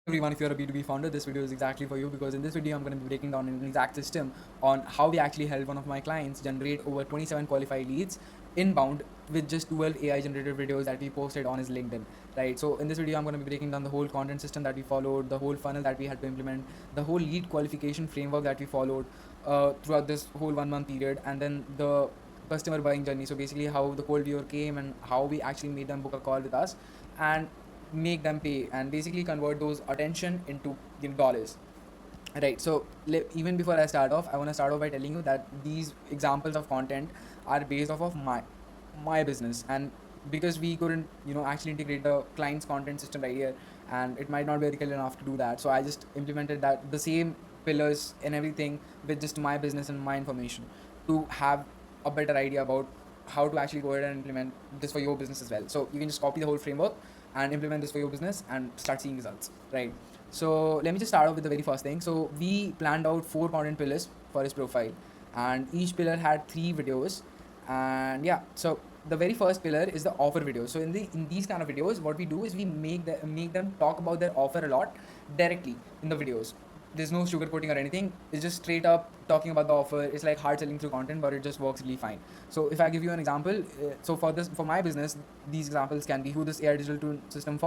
Everyone, if you're a B2B founder, this video is exactly for you because in this video, I'm going to be breaking down an exact system on how we actually helped one of my clients generate over 27 qualified leads inbound with just 12 AI generated videos that we posted on his LinkedIn, right? So in this video, I'm going to be breaking down the whole content system that we followed, the whole funnel that we had to implement, the whole lead qualification framework that we followed throughout this whole 1 month period, and then the customer buying journey. So basically how the cold viewer came and how we actually made them book a call with us and make them pay and basically convert those attention into dollars, right? So even before I start off, I want to start off by telling you that these examples of content are based off of my business, and because we couldn't actually integrate the client's content system right here, and it might not be ethical enough to do that, so I just implemented that the same pillars and everything with just my business and my information to have a better idea about how to actually go ahead and implement this for your business as well. So you can just copy the whole framework and implement this for your business and start seeing results, right? So let me just start off with the very first thing. So we planned out 4 content pillars for his profile, and each pillar had 3 videos. And yeah, so the very first pillar is the offer video. So in these kind of videos, what we do is we make them talk about their offer a lot directly in the videos. There's no sugarcoating or anything. It's just straight up talking about the offer. It's like hard selling through content, but it just works really fine. So if I give you an example, so for my business, these examples can be who this AI digital tool system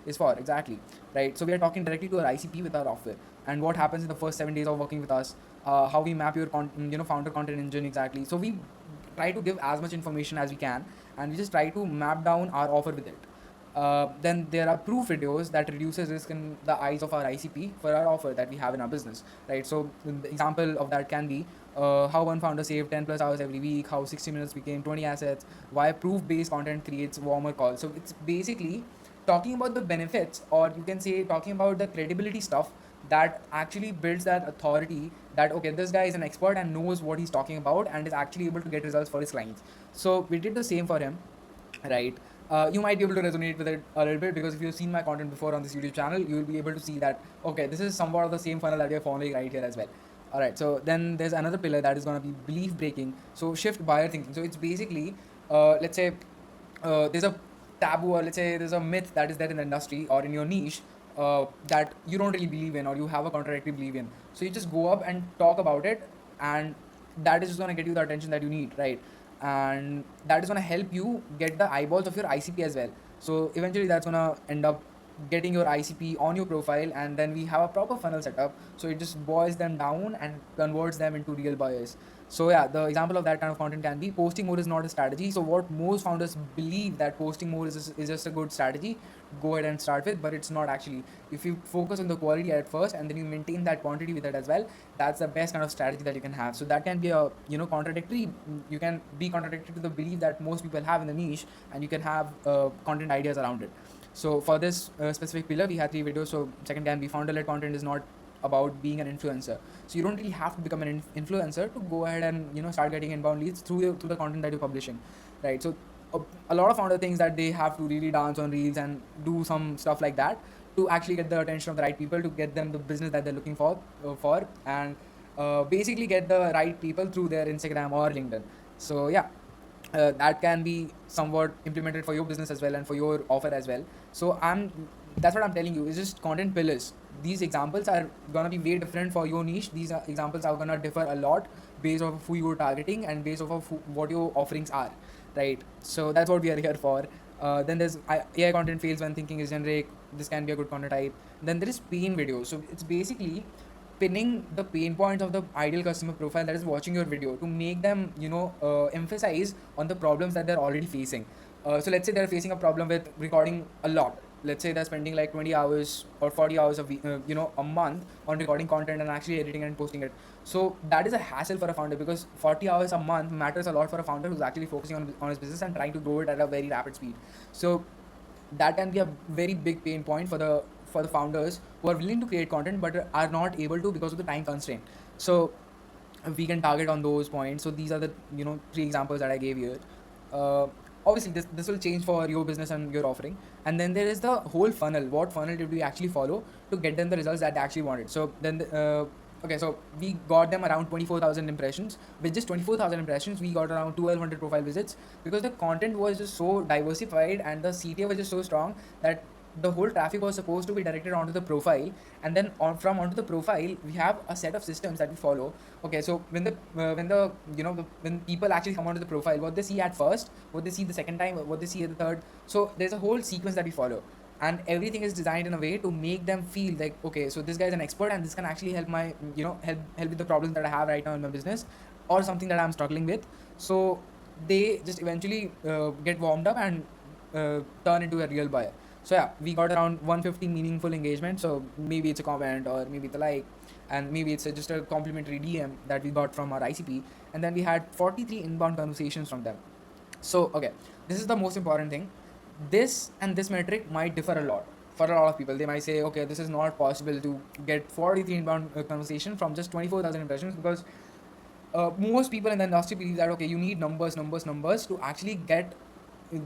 is for exactly, right? So we are talking directly to our ICP with our offer, and what happens in the first 7 days of working with us, how we map your founder content engine exactly. So we try to give as much information as we can, and we just try to map down our offer with it. Then there are proof videos that reduces risk in the eyes of our ICP for our offer that we have in our business, right? So the example of that can be how one founder saved 10 plus hours every week, how 60 minutes became 20 assets, why proof-based content creates warmer calls. So it's basically talking about the benefits, or you can say talking about the credibility stuff that actually builds that authority that okay, this guy is an expert and knows what he's talking about and is actually able to get results for his clients. So we did the same for him, right? You might be able to resonate with it a little bit because if you've seen my content before on this YouTube channel, you will be able to see that okay, this is somewhat of the same funnel that we are following right here as well. All right, so then there's another pillar that is going to be belief breaking. So shift buyer thinking. So it's basically, let's say there's a taboo, or let's say there's a myth that is there in the industry or in your niche that you don't really believe in, or you have a contradictory belief in. So you just go up and talk about it, and that is just going to get you the attention that you need, right? And that is going to help you get the eyeballs of your ICP as well. So eventually that's going to end up getting your ICP on your profile, and then we have a proper funnel setup, so it just boils them down and converts them into real buyers. So yeah, the example of that kind of content can be posting more is not a strategy. So what most founders believe that posting more is just a good strategy, go ahead and start with, but it's not actually. If you focus on the quality at first and then you maintain that quantity with it as well, that's the best kind of strategy that you can have. So that can be a contradictory, you can be contradictory to the belief that most people have in the niche, and you can have content ideas around it. So for this specific pillar, we had 3 videos. So second can be founder-led content is not about being an influencer. So you don't really have to become an influencer to go ahead and start getting inbound leads through the content that you're publishing, right? So a lot of founder thinks that they have to really dance on reels and do some stuff like that to actually get the attention of the right people, to get them the business that they're looking for, and basically get the right people through their Instagram or LinkedIn. So yeah, that can be somewhat implemented for your business as well and for your offer as well. So that's what I'm telling you, is just content pillars. These examples are gonna be way different for your niche. These examples are gonna differ a lot based off of who you're targeting and based off of what your offerings are, right? So that's what we are here for. Then there's AI content fails when thinking is generic. This can be a good content type. Then there is pain videos. So it's basically pinning the pain points of the ideal customer profile that is watching your video to make them emphasize on the problems that they're already facing. So let's say they're facing a problem with recording a lot. Let's say they're spending like 20 hours or 40 hours a month on recording content and actually editing and posting it. So that is a hassle for a founder, because 40 hours a month matters a lot for a founder who's actually focusing on his business and trying to grow it at a very rapid speed. So that can be a very big pain point for the founders who are willing to create content but are not able to because of the time constraint. So we can target on those points. So these are the 3 examples that I gave here. Obviously this will change for your business and your offering. And then there is the whole funnel. What funnel did we actually follow to get them the results that they actually wanted? So then okay, so we got them around 24,000 impressions. With just 24,000 impressions, we got around 1,200 profile visits, because the content was just so diversified and the CTA was just so strong that the whole traffic was supposed to be directed onto the profile, and then from onto the profile we have a set of systems that we follow. Okay, so when the when people actually come onto the profile, what they see at first, what they see the second time, what they see at the third, so there's a whole sequence that we follow, and everything is designed in a way to make them feel like, okay, so this guy is an expert and this can actually help my, help with the problems that I have right now in my business, or something that I'm struggling with. So they just eventually get warmed up and turn into a real buyer. So yeah, we got around 150 meaningful engagement. So maybe it's a comment, or maybe it's a like, and maybe it's just a complimentary DM that we got from our ICP. And then we had 43 inbound conversations from them. So okay, this is the most important thing. This and this metric might differ a lot for a lot of people. They might say, okay, this is not possible to get 43 inbound conversation from just 24,000 impressions, because most people in the industry believe that, okay, you need numbers to actually get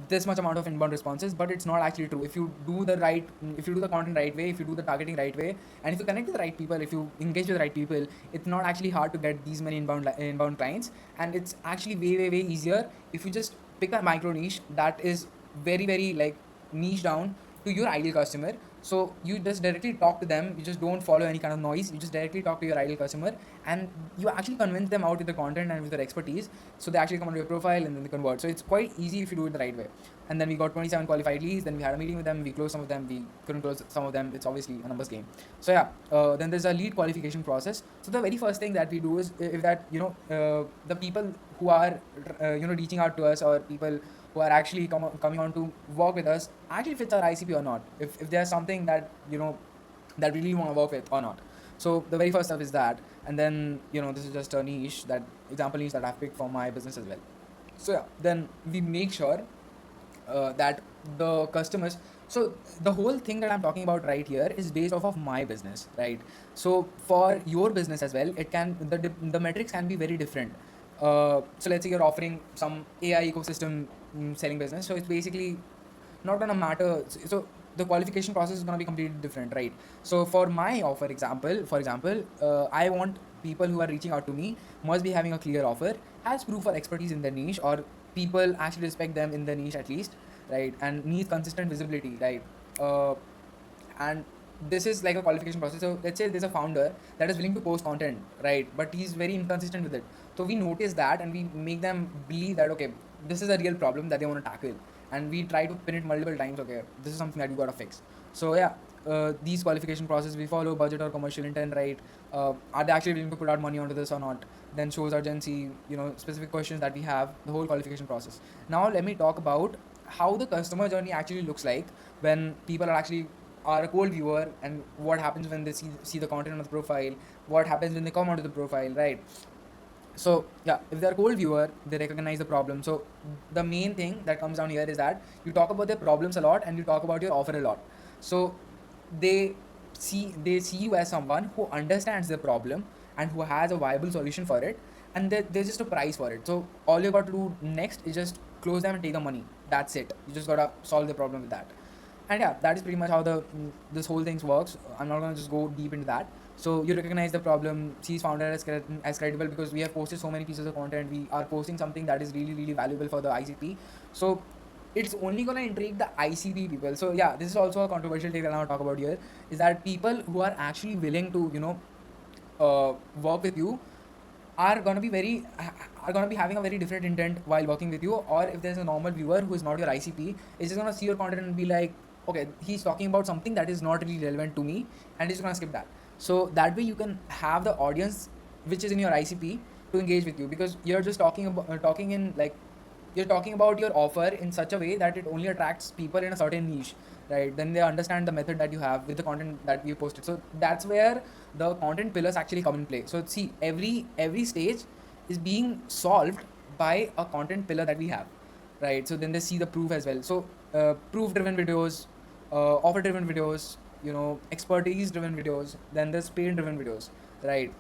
this much amount of inbound responses. But it's not actually true. If you do the right, if you do the content right way, if you do the targeting right way, and if you connect with the right people, if you engage with the right people, it's not actually hard to get these many inbound clients. And it's actually way easier if you just pick a micro niche that is very like niche down to your ideal customer. So you just directly talk to them, you just don't follow any kind of noise, you just directly talk to your ideal customer, and you actually convince them out with the content and with their expertise, so they actually come onto your profile and then they convert. So it's quite easy if you do it the right way. And then we got 27 qualified leads, then we had a meeting with them, we closed some of them, we couldn't close some of them, it's obviously a numbers game. So yeah, then there's a lead qualification process. So the very first thing that we do is, if that the people who are reaching out to us, or people who are actually coming on to work with us, actually fits our ICP or not, if there's something that that we really want to work with or not. So the very first step is that. And then this is just a niche, that example niche that I've picked for my business as well. So yeah, then we make sure that the customers, so the whole thing that I'm talking about right here is based off of my business, right? So for your business as well, it can, the metrics can be very different. So let's say you're offering some AI ecosystem selling business, so it's basically not gonna matter. So the qualification process is gonna be completely different, right? So for my offer example, for example, I want people who are reaching out to me must be having a clear offer, has proof or expertise in their niche, or people actually respect them in their niche at least, right? And needs consistent visibility, right? And this is like a qualification process. So let's say there's a founder that is willing to post content, right, but he's very inconsistent with it. So we notice that and we make them believe that, okay, this is a real problem that they want to tackle, and we try to pin it multiple times. Okay, this is something that you gotta fix. So yeah, these qualification process we follow: budget or commercial intent, right? Are they actually willing to put out money onto this or not? Then shows urgency, specific questions that we have, the whole qualification process. Now let me talk about how the customer journey actually looks like when people are a cold viewer, and what happens when they see the content on the profile, what happens when they come onto the profile, right? So yeah, if they're a cold viewer, they recognize the problem. So the main thing that comes down here is that you talk about their problems a lot and you talk about your offer a lot. So they see you as someone who understands the problem and who has a viable solution for it, and there's just a price for it. So all you got to do next is just close them and take the money. That's it. You just gotta solve the problem with that. And yeah, that is pretty much how this whole thing works. I'm not gonna just go deep into that. So you recognize the problem, sees founder as credible, because we have posted so many pieces of content. We are posting something that is really valuable for the ICP. So it's only gonna intrigue the ICP people. So yeah, this is also a controversial take that I want to talk about here, is that people who are actually willing to work with you are gonna be having a very different intent while working with you. Or if there's a normal viewer who is not your ICP, is just gonna see your content and be like, okay, he's talking about something that is not really relevant to me, and he's gonna skip that. So that way you can have the audience which is in your ICP to engage with you, because you're just talking about your offer in such a way that it only attracts people in a certain niche, right? Then they understand the method that you have with the content that you posted. So that's where the content pillars actually come in play. So see, every stage is being solved by a content pillar that we have, right? So then they see the proof as well. So proof driven videos, offer driven videos, expertise driven videos, then there's pain driven videos, right?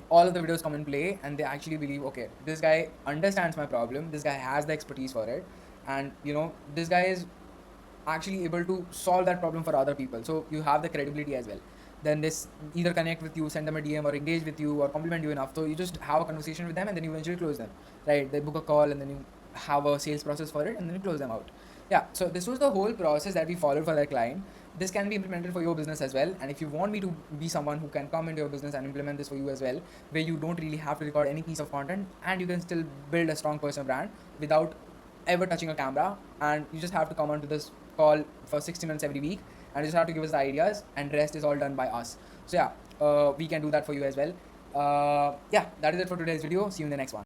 All of the videos come in play, and they actually believe, okay, this guy understands my problem, this guy has the expertise for it, and this guy is actually able to solve that problem for other people. So you have the credibility as well. Then this either connect with you, send them a DM, or engage with you, or compliment you enough, so you just have a conversation with them, and then you eventually close them, right? They book a call, and then you have a sales process for it, and then you close them out. Yeah, so this was the whole process that we followed for that client. This can be implemented for your business as well, and if you want me to be someone who can come into your business and implement this for you as well, where you don't really have to record any piece of content and you can still build a strong personal brand without ever touching a camera, and you just have to come onto this call for 60 minutes every week, and you just have to give us the ideas, and rest is all done by us. So yeah, we can do that for you as well. Yeah, that is it for today's video. See you in the next one.